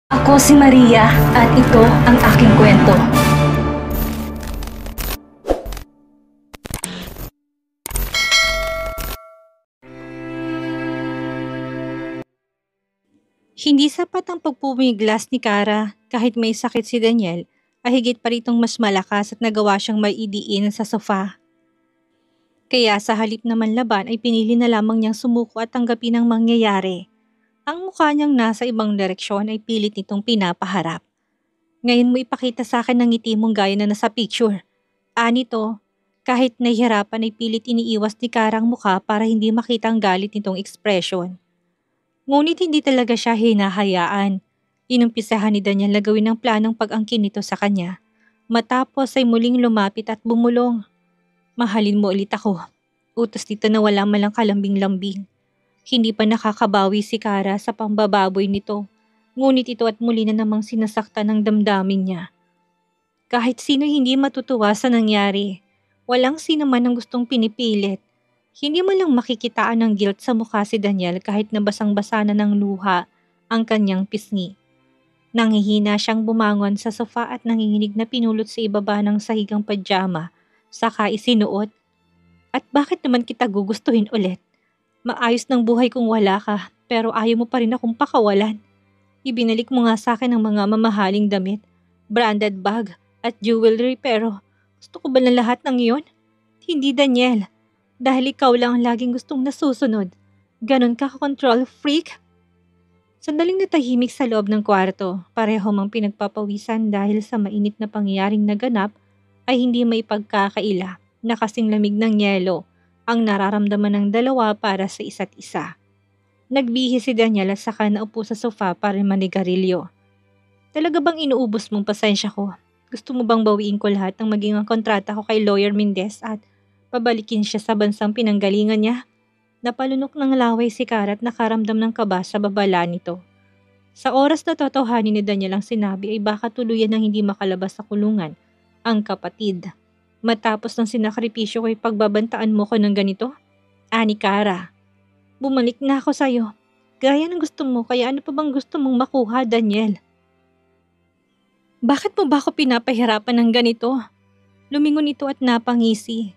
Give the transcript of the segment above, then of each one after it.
Ako si Maria at ito ang aking kwento. Hindi sapat ang pagpumiglas ni Kara kahit may sakit si Daniel ay higit pa ritong mas malakas at nagawa siyang maidiin sa sofa. Kaya sa halip na manlaban ay pinili na lamang niyang sumuko at tanggapin ang mangyayari. Ang mukha niyang nasa ibang direksyon ay pilit nitong pinapaharap. Ngayon mo ipakita sa akin ang ngiti mong gaya na nasa picture. Anito, kahit nahihirapan ay pilit iniiwas ni Kara ang mukha para hindi makita ang galit nitong ekspresyon. Ngunit hindi talaga siya hinahayaan. Inumpisahan ni Daniel na gawin ang planong pag-angkin nito sa kanya. Matapos ay muling lumapit at bumulong. Mahalin mo ulit ako. Utos dito na wala malang kalambing-lambing. Hindi pa nakakabawi si Kara sa pambababoy nito. Ngunit ito at muli na namang sinasaktan ng damdamin niya. Kahit sino hindi matutuwa sa nangyari. Walang sino man ang gustong pinipilit. Hindi mo lang makikitaan ng guilt sa mukha si Daniel kahit nabasang-basa na ng luha ang kanyang pisngi. Nanghihina siyang bumangon sa sofa at nanginginig na pinulot sa ibaba ng sahigang pajama, saka isinuot. At bakit naman kita gugustuhin ulit? Maayos ng buhay kung wala ka, pero ayaw mo pa rin akong pakawalan. Ibinalik mo nga sa akin ang mga mamahaling damit, branded bag at jewelry pero gusto ko ba ng lahat ng iyon? Hindi, Daniel. Dahil ikaw lang ang laging gustong nasusunod. Ganon ka control freak? Sandaling natahimik sa loob ng kwarto, pareho mang pinagpapawisan dahil sa mainit na pangyayaring naganap ay hindi may pagkakaila na kasing lamig ng yelo ang nararamdaman ng dalawa para sa isa't isa. Nagbihi si Daniel at saka naupo sa sofa para manigarilyo. Talaga bang inuubos mong pasensya ko? Gusto mo bang bawiin ko lahat ng maging ang kontrata ko kay Lawyer Mendez at pabalikin siya sa bansang pinanggalingan niya? Napalunok ng laway si Kara at nakaramdam ng kaba sa babala nito. Sa oras na totohanin ni Daniel ang sinabi ay baka tuluyan ng hindi makalabas sa kulungan ang kapatid. Matapos ng sinakripisyo ko ay pagbabantaan mo ko ng ganito? Ani Kara, bumalik na ako sa'yo. Gaya ng gusto mo, kaya ano pa bang gusto mong makuha, Daniel? Bakit mo ba ako pinapahirapan ng ganito? Lumingon ito at napangisi.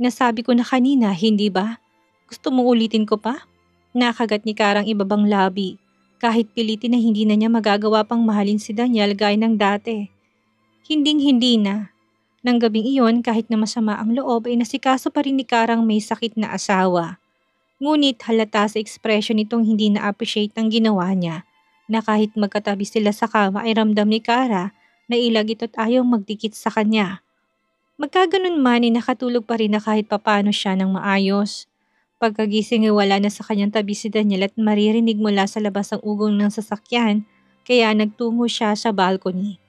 Nasabi ko na kanina, hindi ba? Gusto mong ulitin ko pa? Nakagat ni Karang ibabang labi. Kahit pilitin na hindi na niya magagawa pang mahalin si Daniel gaya ng dati. Hinding-hindi na. Nang gabing iyon kahit na masama ang loob ay nasikaso pa rin ni Karang may sakit na asawa. Ngunit halata sa ekspresyon nitong hindi na-appreciate ang ginawa niya na kahit magkatabi sila sa kama ay ramdam ni Kara na ilag ito't ayaw magdikit sa kanya. Magkaganon man ay nakatulog pa rin na kahit papano siya ng maayos. Pagkagising ay wala na sa kanyang tabi si Daniel at maririnig mula sa labas ang ugong ng sasakyan kaya nagtungo siya sa balcony.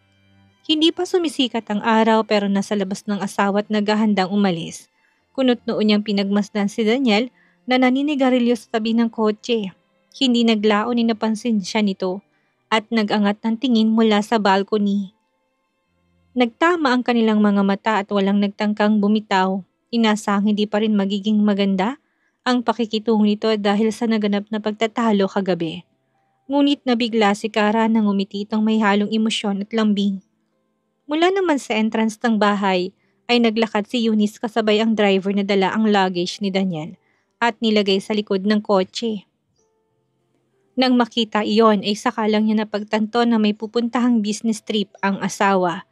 Hindi pa sumisikat ang araw pero nasa labas ng asawa at naghahandang umalis. Kunot noon niyang pinagmasdan si Daniel na naninigarilyo sa tabi ng kotse. Hindi naglaon ni napansin siya nito at nagangat ng tingin mula sa balcony. Nagtama ang kanilang mga mata at walang nagtangkang bumitaw. Inasahang hindi pa rin magiging maganda ang pakikitungo nito dahil sa naganap na pagtatalo kagabi. Ngunit nabigla si Kara nang umiti itong may halong emosyon at lambing. Mula naman sa entrance ng bahay ay naglakad si Eunice kasabay ang driver na dala ang luggage ni Daniel at nilagay sa likod ng kotse. Nang makita iyon ay saka lang niya napagtanto na may pupuntahang business trip ang asawa.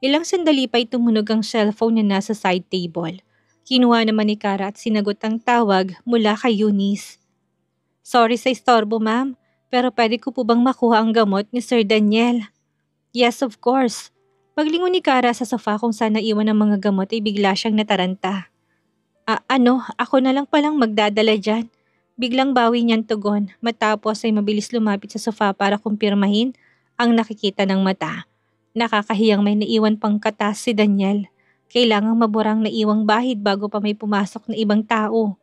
Ilang sandali pa ay tumunog ang cellphone na nasa side table. Kinuha naman ni Kara at sinagot ang tawag mula kay Eunice. Sorry sa istorbo, ma'am, pero pwede ko po bang makuha ang gamot ni Sir Daniel? Yes, of course. Paglingon ni Kara sa sofa kung saan naiwan ang mga gamot ay bigla siyang nataranta. Ako na lang palang magdadala dyan. Biglang bawi niyang tugon matapos ay mabilis lumapit sa sofa para kumpirmahin ang nakikita ng mata. Nakakahiyang may naiwan pang katas si Daniel. Kailangang maburang naiwang bahid bago pa may pumasok na ibang tao.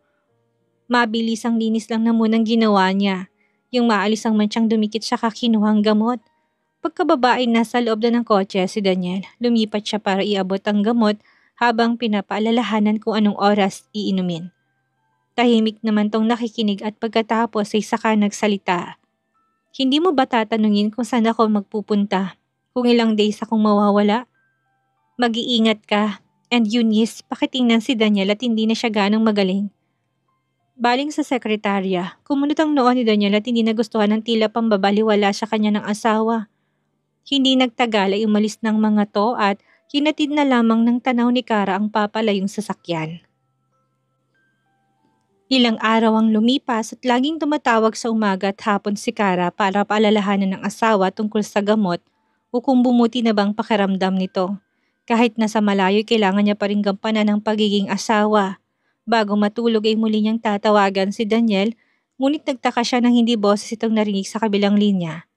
Mabilis ang linis lang na munang ginawa niya. Yung maalis ang mansyang dumikit siya kakinuhang gamot. Pagkababa ay nasa loob na ng kotse si Daniel. Lumipat siya para iabot ang gamot habang pinapaalalahanan kung anong oras iinumin. Tahimik naman tong nakikinig at pagkatapos ay saka nagsalita. Hindi mo ba tatanungin kung saan ako magpupunta? Kung ilang days akong mawawala? Mag-iingat ka. And Eunice, pakitingnan si Daniel at hindi na siya ganong magaling. Baling sa sekretarya, kumunot ang noo ni Daniel at hindi nagustuhan ng tila pambabaliwala sa kanya ng asawa. Hindi nagtagal ay umalis ng mga to at hinatid na lamang ng tanaw ni Kara ang papalayong sasakyan. Ilang araw ang lumipas at laging tumatawag sa umaga at hapon si Kara para paalalahanan ng asawa tungkol sa gamot o kung bumuti na bang pakiramdam nito. Kahit nasa malayo, kailangan niya pa rin gampanan ang pagiging asawa. Bago matulog ay muli niyang tatawagan si Daniel, ngunit nagtaka siya nang hindi boses itong narinig sa kabilang linya.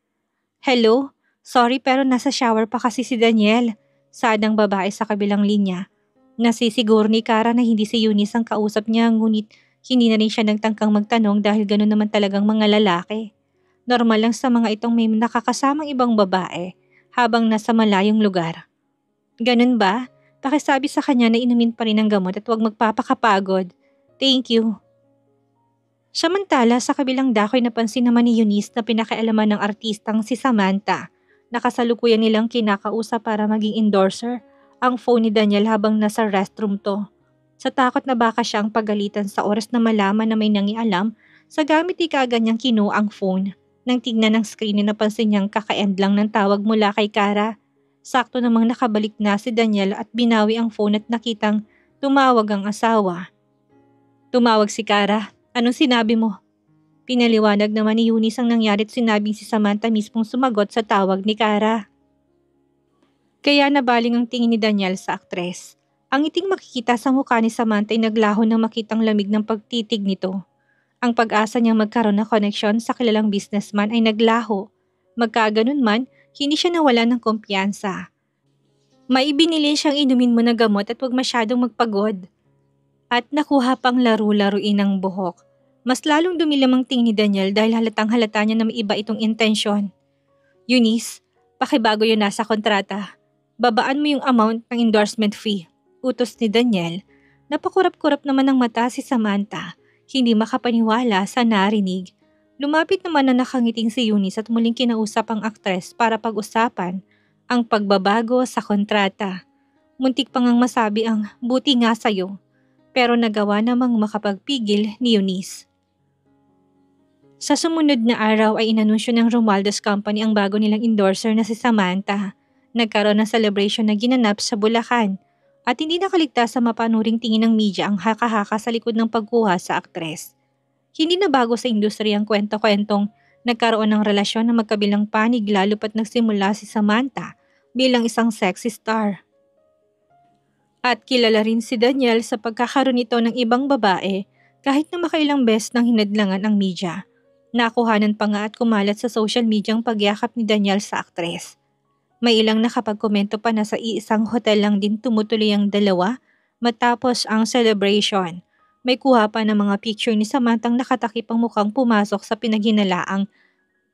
Hello? Sorry pero nasa shower pa kasi si Daniel. Sadang babae sa kabilang linya. Nasisiguro ni Kara na hindi si Eunice ang kausap niya, ngunit hindi na rin siya nagtangkang magtanong dahil gano'n naman talagang mga lalaki. Normal lang sa mga itong may nakakasamang ibang babae habang nasa malayong lugar. Ganun ba? Pakisabi sa kanya na inumin pa rin ang gamot at huwag magpapakapagod. Thank you. Samantala, sa kabilang dakoy napansin naman ni Eunice na pinakialaman ng artistang si Samantha. Nakasalukuyan nilang kinakausap para maging endorser ang phone ni Daniel habang nasa restroom to. Sa takot na baka siya ang pagalitan sa oras na malaman na may nangialam, sa gamit ni kaagad niyang kinuha ang phone. Nang tignan ng screen napansin niyang kaka-end lang ng tawag mula kay Kara. Sakto namang nakabalik na si Daniel at binawi ang phone at nakitang tumawag ang asawa. Tumawag si Kara. Anong sinabi mo? Pinaliwanag naman ni Eunice ang nangyari at sinabing si Samantha mismong sumagot sa tawag ni Kara. Kaya nabaling ang tingin ni Daniel sa aktres. Ang ngiting makikita sa mukha ni Samantha ay naglaho nang makitang lamig ng pagtitig nito. Ang pag-asa niyang magkaroon ng koneksyon sa kilalang businessman ay naglaho. Magkaganon man, hindi siya nawala ng kumpiyansa. May binili siyang inumin mo na gamot at huwag masyadong magpagod. At nakuha pang laro-laruin ang buhok. Mas lalong dumilim ang tingin ni Daniel dahil halatang halata niya na may iba itong intensyon. Eunice, pakibago yun nasa kontrata. Babaan mo yung amount ng endorsement fee. Utos ni Daniel. Napakurap-kurap naman ng mata si Samantha. Hindi makapaniwala sa narinig. Lumapit naman na nakangiting si Eunice at muling kinausap ang aktres para pag-usapan ang pagbabago sa kontrata. Muntik pang ang masabi ang buti nga sa'yo. Pero nagawa namang makapagpigil ni Eunice. Sa sumunod na araw ay inanunsyo ng Romualdez Company ang bago nilang endorser na si Samantha. Nagkaroon ng celebration na ginanap sa Bulacan. At hindi nakaligtas sa mapanuring tingin ng media ang haka-haka sa likod ng pagkuha sa aktres. Hindi na bago sa industriya ang kwento-kwentong nagkaroon ng relasyon na magkabilang panig lalo pat nagsimula si Samantha bilang isang sexy star. At kilala rin si Daniel sa pagkakaroon nito ng ibang babae kahit na makailang beses nang hinadlangan ang media. Nakuhanan pa nga at kumalat sa social media ang pagyakap ni Daniel sa aktres. May ilang nakapagkomento pa na sa iisang hotel lang din tumutuloy ang dalawa matapos ang celebration. May kuha pa ng mga picture ni Samanthang nakatakip ang mukhang pumasok sa pinaghinalaang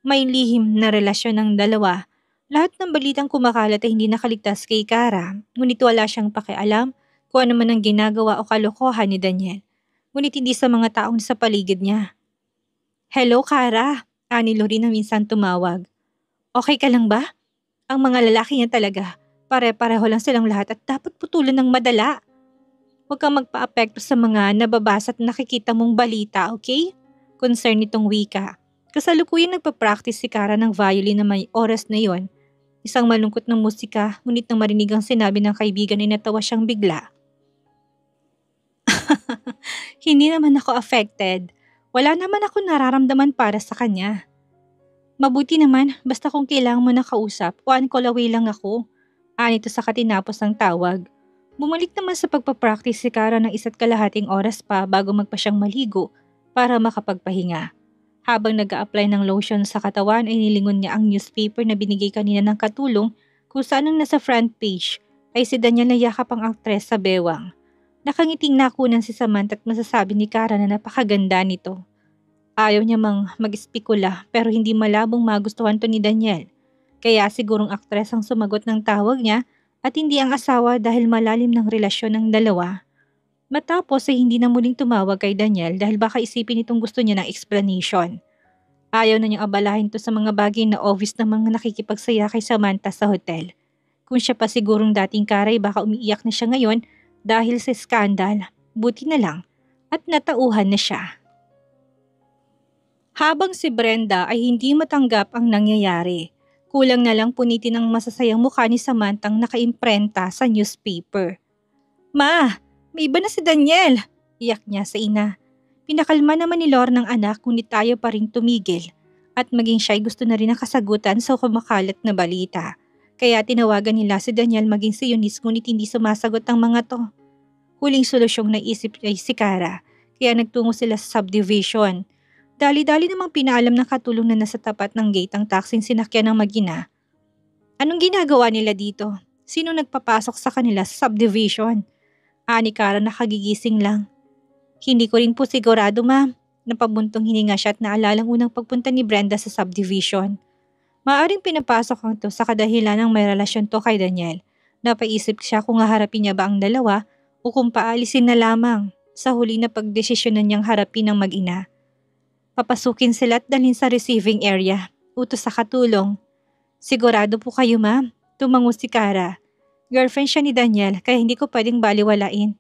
may lihim na relasyon ng dalawa. Lahat ng balitang kumakalat ay hindi nakaligtas kay Kara, ngunit wala siyang pakialam kung ano man ang ginagawa o kalokohan ni Daniel. Ngunit hindi sa mga taong sa paligid niya. Hello Kara, ani Lori na minsan tumawag. Okay ka lang ba? Ang mga lalaki niya talaga, pare-pareho lang silang lahat at dapat putulan ng madala. Huwag kang magpa-apekto sa mga nababasa at nakikita mong balita, okay? Concern nitong wika. Kasalukuyan nagpa-practice si Kara ng violin na may oras na yon. Isang malungkot na musika, ngunit nang marinig ang sinabi ng kaibigan ay natawa siyang bigla. Hindi naman ako affected. Wala naman ako nararamdaman para sa kanya. Mabuti naman, basta kung kailangan mo na kausap, one call away lang ako. Anito sa katinapos ng tawag. Bumalik naman sa pagpapractice si Kara ng 1.5 oras pa bago magpa siyang maligo para makapagpahinga. Habang nag-a-apply ng lotion sa katawan ay nilingon niya ang newspaper na binigay kanina ng katulong kung saan ang nasa front page ay si Daniel na yakap ang aktres sa bewang. Nakangiting nakunan si Samantha at masasabi ni Kara na napakaganda nito. Ayaw niya mang mag-espekula pero hindi malabong magustuhan to ni Daniel. Kaya sigurong aktres ang sumagot ng tawag niya at hindi ang asawa dahil malalim ng relasyon ng dalawa. Matapos ay hindi na muling tumawag kay Daniel dahil baka isipin itong gusto niya ng explanation. Ayaw na niyang abalahin to sa mga bagay na obvious ng mga nakikipagsaya kay Samantha sa hotel. Kung siya pa sigurong dating karay, baka umiiyak na siya ngayon dahil sa skandal. Buti na lang at natauhan na siya. Habang si Brenda ay hindi matanggap ang nangyayari, kulang na lang punitin ang masasayang mukha ni Samantang nakaimprenta sa newspaper. "Ma, may iba na si Daniel!" Iyak niya sa ina. Pinakalma naman ni Lorna ang anak ngunit tayo pa rin tumigil at maging siya'y gusto na rin ang kasagutan sa kumakalat na balita. Kaya tinawagan nila si Daniel maging si Eunice ngunit hindi sumasagot ang mga to. Huling solusyong naisip ay si Cara, kaya nagtungo sila sa subdivision. Dali-dali namang pinaalam ng katulong na nasa tapat ng gate ang taksing sinakyan ng mag-ina. Anong ginagawa nila dito? Sino nagpapasok sa kanila sa subdivision? Ani Cara nakagigising lang. Hindi ko rin po sigurado, ma'am. Napabuntong hininga siya at naalalang unang pagpunta ni Brenda sa subdivision. Maaring pinapasok ang to sa kadahilan ng may relasyon to kay Daniel. Napaisip siya kung haharapin niya ba ang dalawa o kung paalisin na lamang. Sa huli na pagdesisyonan niyang harapin ng mag-ina. Papasukin sila at dalhin sa receiving area. Utos sa katulong. Sigurado po kayo, ma'am. Tumango si Cara. Girlfriend siya ni Daniel kaya hindi ko pwedeng baliwalain.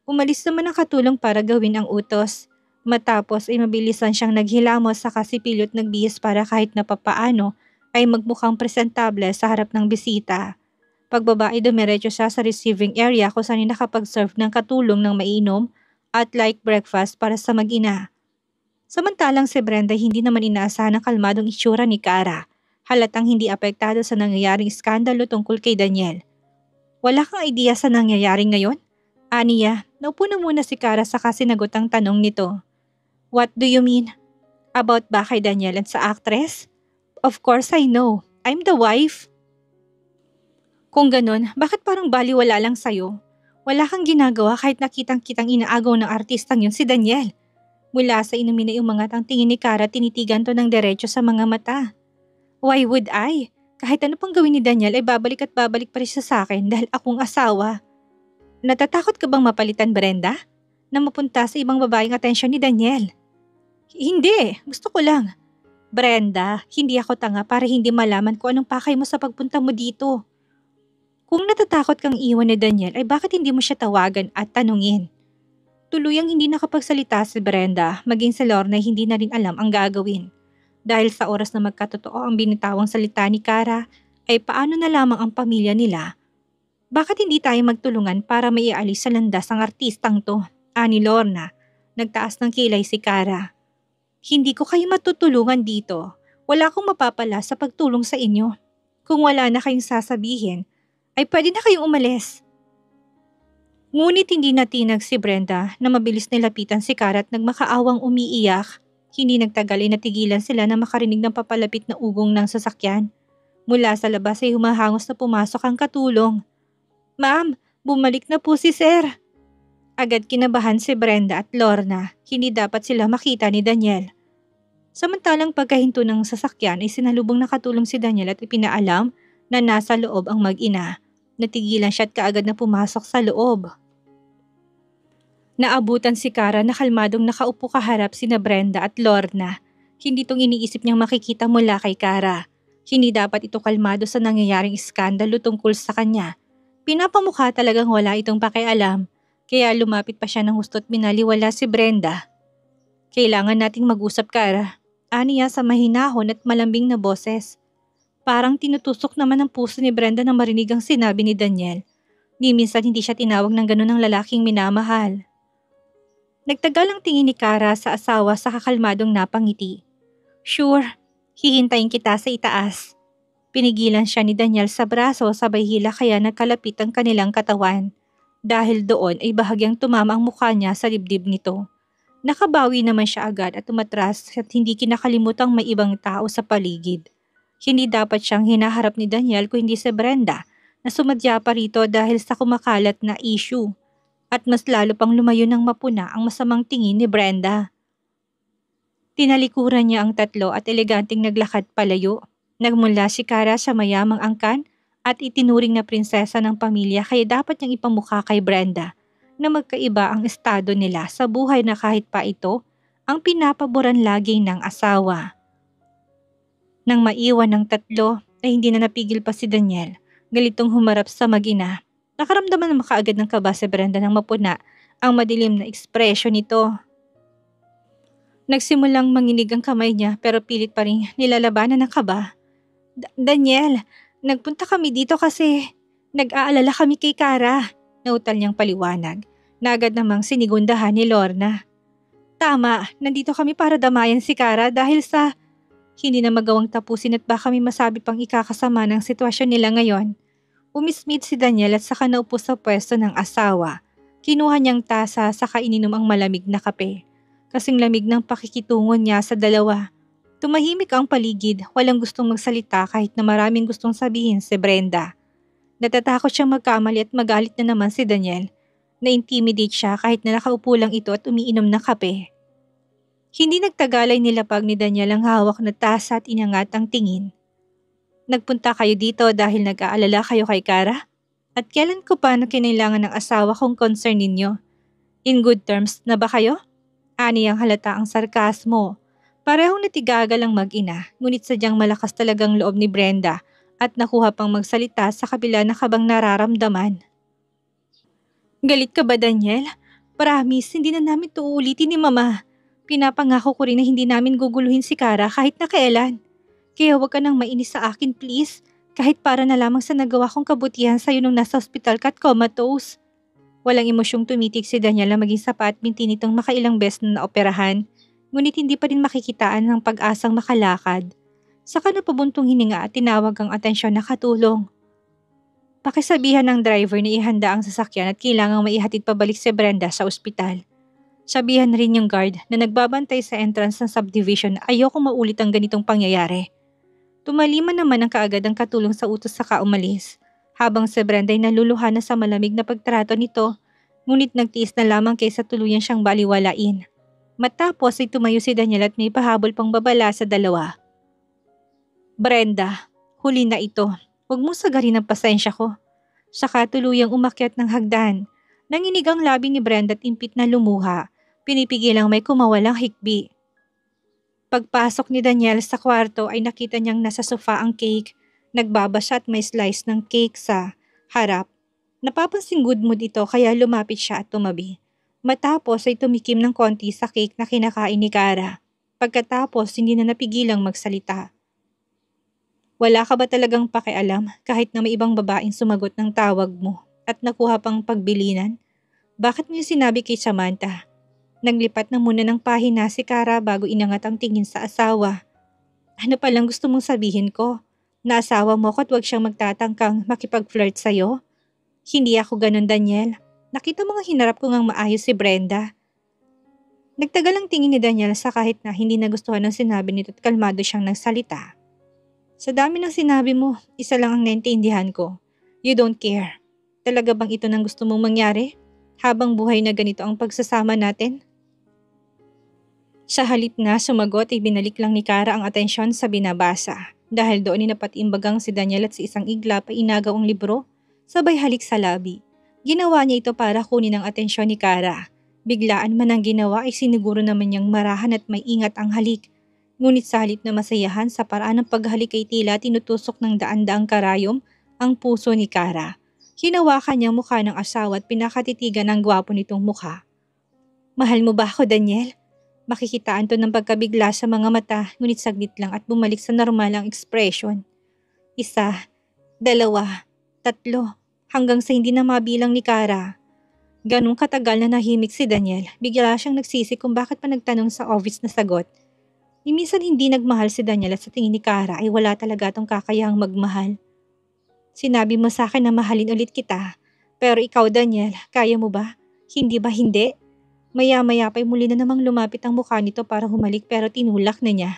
Umalis naman ang katulong para gawin ang utos. Matapos ay mabilisan siyang naghilamos sa kasipilyo at nagbihis para kahit na papaano ay magmukhang presentable sa harap ng bisita. Pagbaba ay dumiretso siya sa receiving area kung saan nakapag-serve ng katulong ng mainom at light breakfast para sa mag-ina. Samantalang si Brenda hindi naman inaasahan ang kalmadong itsura ni Cara. Halatang hindi apektado sa nangyayaring skandalo tungkol kay Daniel. Wala kang idea sa nangyayari ngayon? Aniya, naupo na muna si Cara sa kasinagot ang tanong nito. What do you mean? About ba kay Daniel at sa actress? Of course I know. I'm the wife. Kung ganun, bakit parang baliwala lang sa'yo? Wala kang ginagawa kahit nakitang-kitang inaagaw ng artistang yun si Daniel. Mula sa inumin na umangat ang tingin ni Cara, tinitigan to ng diretso sa mga mata. Why would I? Kahit ano pang gawin ni Daniel ay babalik at babalik pa rin siya sa akin dahil akong asawa. Natatakot ka bang mapalitan, Brenda? Na mapunta sa ibang babaeng atensyon ni Daniel? Hindi, gusto ko lang. Brenda, hindi ako tanga para hindi malaman kung anong pakay mo sa pagpunta mo dito. Kung natatakot kang iwan ni Daniel ay bakit hindi mo siya tawagan at tanungin? Tuluyang hindi nakapagsalita si Brenda, maging si Lorna hindi na rin alam ang gagawin. Dahil sa oras na magkatotoo ang binitawang salita ni Cara, ay paano na lamang ang pamilya nila? Bakit hindi tayo magtulungan para maialis sa landas ang artistang to? Ani Lorna. Nagtaas ng kilay si Cara. Hindi ko kayo matutulungan dito. Wala akong mapapala sa pagtulong sa inyo. Kung wala na kayong sasabihin, ay pwede na kayong umalis. Ngunit hindi natinag si Brenda na mabilis nilapitan si Cara at nagmakaawang umiiyak. Hindi nagtagal ay natigilan sila na makarinig ng papalapit na ugong ng sasakyan. Mula sa labas ay humahangos na pumasok ang katulong. Ma'am, bumalik na po si Sir. Agad kinabahan si Brenda at Lorna. Hindi dapat sila makita ni Daniel. Samantalang pagkahinto ng sasakyan ay sinalubong na katulong si Daniel at ipinaalam na nasa loob ang mag-ina. Natigilan siya at kaagad na pumasok sa loob. Naabutan si Cara na kalmadong nakaupo kaharap sina Brenda at Lorna. Hindi itong iniisip niyang makikita mula kay Cara. Hindi dapat ito kalmado sa nangyayaring iskandalo tungkol sa kanya. Pinapamukha talagang wala itong pakialam, kaya lumapit pa siya ng husto at binaliwala si Brenda. Kailangan nating mag-usap, Cara. Aniya sa mahinahon at malambing na boses. Parang tinutusok naman ang puso ni Brenda nang marinig ang sinabi ni Daniel. Ni minsan hindi siya tinawag ng ganun ng lalaking minamahal. Nagtagal ang tingin ni Cara sa asawa sa kakalmadong napangiti. Sure, hihintayin kita sa itaas. Pinigilan siya ni Daniel sa braso sabay hila kaya nagkalapit ang kanilang katawan. Dahil doon ay bahagyang tumama ang mukha niya sa dibdib nito. Nakabawi naman siya agad at umatras at hindi kinakalimutang may ibang tao sa paligid. Hindi dapat siyang hinaharap ni Daniel kung hindi si Brenda na sumadya pa rito dahil sa kumakalat na issue. At mas lalo pang lumayo ng mapuna ang masamang tingin ni Brenda. Tinalikuran niya ang tatlo at eleganting naglakad palayo. Nagmula si Cara sa mayamang angkan at itinuring na prinsesa ng pamilya kaya dapat niyang ipamukha kay Brenda na magkaiba ang estado nila sa buhay na kahit pa ito ang pinapaboran lagi ng asawa. Nang maiwan ng tatlo ay hindi na napigil pa si Daniel. Galitong humarap sa mag-ina. Nakaramdaman na makaagad ng kaba si Brenda nang mapuna ang madilim na ekspresyon nito. Nagsimulang manginig ang kamay niya pero pilit pa rin nilalabanan ng kaba. Daniel, nagpunta kami dito kasi nag-aalala kami kay Kara. Nautal niyang paliwanag na agad namang sinigundahan ni Lorna. Tama, nandito kami para damayan si Kara dahil sa hindi na magawang tapusin at baka may masabi pang ikakasama ng sitwasyon nila ngayon. Umismit si Daniel at saka naupo sa pwesto ng asawa. Kinuha niyang tasa saka ininom ang malamig na kape. Kasing lamig ng pakikitungo niya sa dalawa. Tumahimik ang paligid, walang gustong magsalita kahit na maraming gustong sabihin si Brenda. Natatakot siyang magkamali at magalit na naman si Daniel. Na-intimidate siya kahit na nakaupo lang ito at umiinom ng kape. Hindi nagtagalay nilapag ni Daniel ang hawak na tasa at inangat ang tingin. Nagpunta kayo dito dahil nag-aalala kayo kay Kara? At kailan ko pa na kinailangan ng asawa kong concern ninyo? In good terms na ba kayo? Ani ang halata ang sarkasmo. Parehong natigagal ang mag-ina, ngunit sadyang malakas talagang loob ni Brenda at nakuha pang magsalita sa kabila na kabang nararamdaman. Galit ka ba, Daniel? Promise, hindi na namin ito uulitin ni Mama. Pinapangako ko rin na hindi namin guguluhin si Kara kahit na kailan. Kaya huwag ka nang mainis sa akin, please. Kahit para na lamang sa nagawa kong kabutihan sa'yo nung nasa ospital ka at comatose. Walang emosyong tumitig si Daniel na maging sapat binti nitong makailang beses na naoperahan. Ngunit hindi pa rin makikitaan ng pag-asang makalakad. Saka napabuntong hininga at tinawag ang atensyon na katulong. Pakisabihan ng driver na ihanda ang sasakyan at kailangang maihatid pabalik si Brenda sa ospital. Sabihan rin yung guard na nagbabantay sa entrance ng subdivision na ayokong maulit ang ganitong pangyayari. Tumaliman naman ang kaagad ang katulong sa utos saka umalis. Habang si Brenda ay naluluha na sa malamig na pagtrato nito, ngunit nagtiis na lamang kaysa tuluyan siyang baliwalain. Matapos ay tumayo si Daniel at may pahabol pang babala sa dalawa. Brenda, huli na ito. Huwag mong sagarin ang pasensya ko. Saka tuluyang umakyat ng hagdan. Nanginig ang labi ni Brenda at impit na lumuha. Pinipigilang may kumawalang hikbi. Pagpasok ni Daniel sa kwarto ay nakita niyang nasa sofa ang cake. Nagbabasa at may slice ng cake sa harap. Napapansing good mood ito kaya lumapit siya at tumabi. Matapos ay tumikim ng konti sa cake na kinakain ni Kara. Pagkatapos hindi na napigilang magsalita. Wala ka ba talagang pakialam kahit na may ibang babaeng sumagot ng tawag mo at nakuha pang pagbilinan? Bakit mo yung sinabi kay Samantha? Naglipat na muna ng pahina si Kara bago inangat ang tingin sa asawa. Ano palang gusto mong sabihin ko? Na asawa mo ko at huwag siyang magtatangkang makipag-flirt sa'yo? Hindi ako ganun, Daniel. Nakita mo nga hinarap ko ngang maayos si Brenda. Nagtagal ang tingin ni Daniel sa kahit na hindi nagustuhan ng sinabi nito at kalmado siyang nagsalita. Sa dami ng sinabi mo, isa lang ang naintindihan ko. You don't care. Talaga bang ito nang gusto mong mangyari? Habang buhay na ganito ang pagsasama natin? Sa halip na sumagot ay binalik lang ni Kara ang atensyon sa binabasa. Dahil doon ay napatimbagang si Daniel at si isang iglap ay inagaw ang libro, sabay halik sa labi. Ginawa niya ito para kunin ang atensyon ni Kara. Biglaan man ang ginawa ay siniguro naman niyang marahan at may ingat ang halik. Ngunit sa halip na masayahan sa paraan ng paghalik ay tila tinutusok ng daan-daang karayom ang puso ni Kara. Hinawakan niya ang mukha ng asawa at pinakatitigan ang gwapo nitong mukha. Mahal mo ba ako, Daniel? Makikitaan to ng pagkabigla sa mga mata, ngunit saglit lang at bumalik sa normal ang ekspresyon. 1, 2, 3, hanggang sa hindi na mabilang ni Kara. Ganong katagal na nahimik si Daniel, bigla siyang nagsisi kung bakit pa nagtanong sa obvious na sagot. Minsan hindi nagmahal si Daniel at sa tingin ni Kara ay wala talaga itong kakayahang magmahal. Sinabi mo sa akin na mahalin ulit kita, pero ikaw, Daniel, kaya mo ba? Hindi ba hindi? Maya-maya pa'y muli na namang lumapit ang mukha nito para humalik pero tinulak na niya.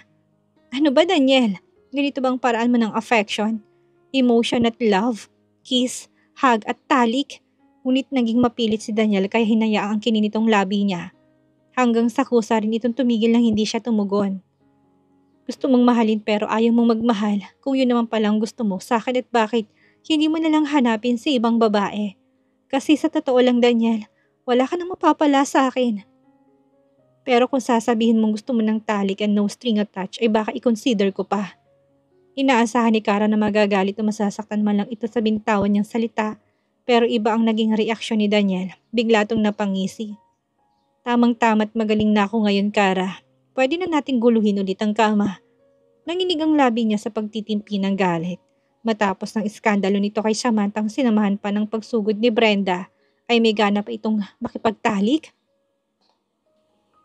Ano ba, Daniel? Ganito bang paraan mo ng affection? Emotion at love? Kiss, hug at talik? Ngunit naging mapilit si Daniel kaya hinayaang kininitong labi niya. Hanggang sa kusa rin itong tumigil nang hindi siya tumugon. Gusto mong mahalin pero ayaw mong magmahal kung yun naman palang gusto mo sa akin at bakit hindi mo nalang hanapin sa ibang babae. Kasi sa totoo lang, Daniel, wala ka nang mapapala sa akin. Pero kung sasabihin mong gusto mo ng talik and no string attached ay baka i-consider ko pa. Inaasahan ni Kara na magagalit o masasaktan man lang ito sa binitawan niyang salita, pero iba ang naging reaksyon ni Daniel. Bigla tong napangisi. Tamang-tama't magaling na ako ngayon, Kara. Pwede na nating guluhin ulit ang kama. Nanginig ang labi niya sa pagtitimpi ng galit. Matapos ng iskandalo nito kay Samantang sinamahan pa ng pagsugod ni Brenda, ay may gana pa itong makipagtalik?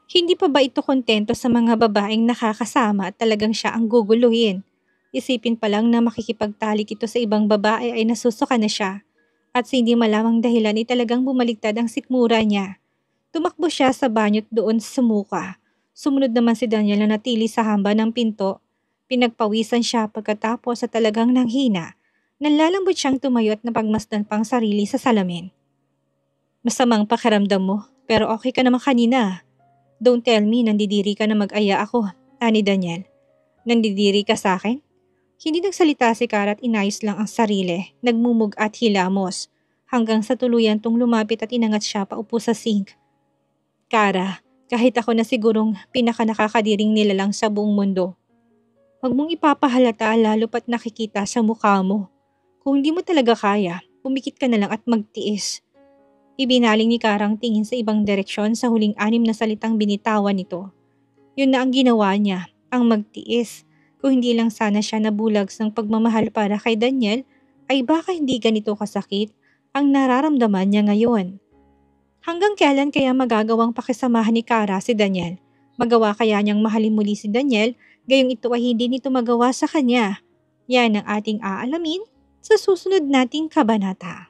Hindi pa ba ito kontento sa mga babaeng nakakasama at talagang siya ang guguluhin? Isipin pa lang na makikipagtalik ito sa ibang babae ay nasusuka na siya. At sa hindi malamang dahilan ay talagang bumaliktad ang sikmura niya. Tumakbo siya sa banyo't doon sumuka. Sumunod naman si Daniel na natili sa hamba ng pinto. Pinagpawisan siya pagkatapos sa talagang nanghina. Nalalambot siyang tumayo at napagmasdan pang sarili sa salamin. Masamang pakiramdam mo, pero okay ka naman kanina. Don't tell me nandidiri ka na mag-aya ako, ani Daniel. Nandidiri ka sa akin? Hindi nagsalita si Kara at inayos lang ang sarili, nagmumug at hilamos, hanggang sa tuluyan tong lumapit at inangat siya paupo sa sink. Kara, kahit ako na sigurong pinakanakakadiring nilalang sa buong mundo. Huwag mong ipapahalata lalo pat nakikita sa mukha mo. Kung hindi mo talaga kaya, pumikit ka na lang at magtiis. Ibinaling ni Kara ang tingin sa ibang direksyon sa huling 6 na salitang binitawan nito. Yun na ang ginawa niya, ang magtiis. Kung hindi lang sana siya nabulag ng pagmamahal para kay Daniel, ay baka hindi ganito kasakit ang nararamdaman niya ngayon. Hanggang kailan kaya magagawang pakisamahan ni Kara si Daniel? Magawa kaya niyang mahalin muli si Daniel, gayong ito ay hindi nito magawa sa kanya? Yan ang ating aalamin sa susunod nating kabanata.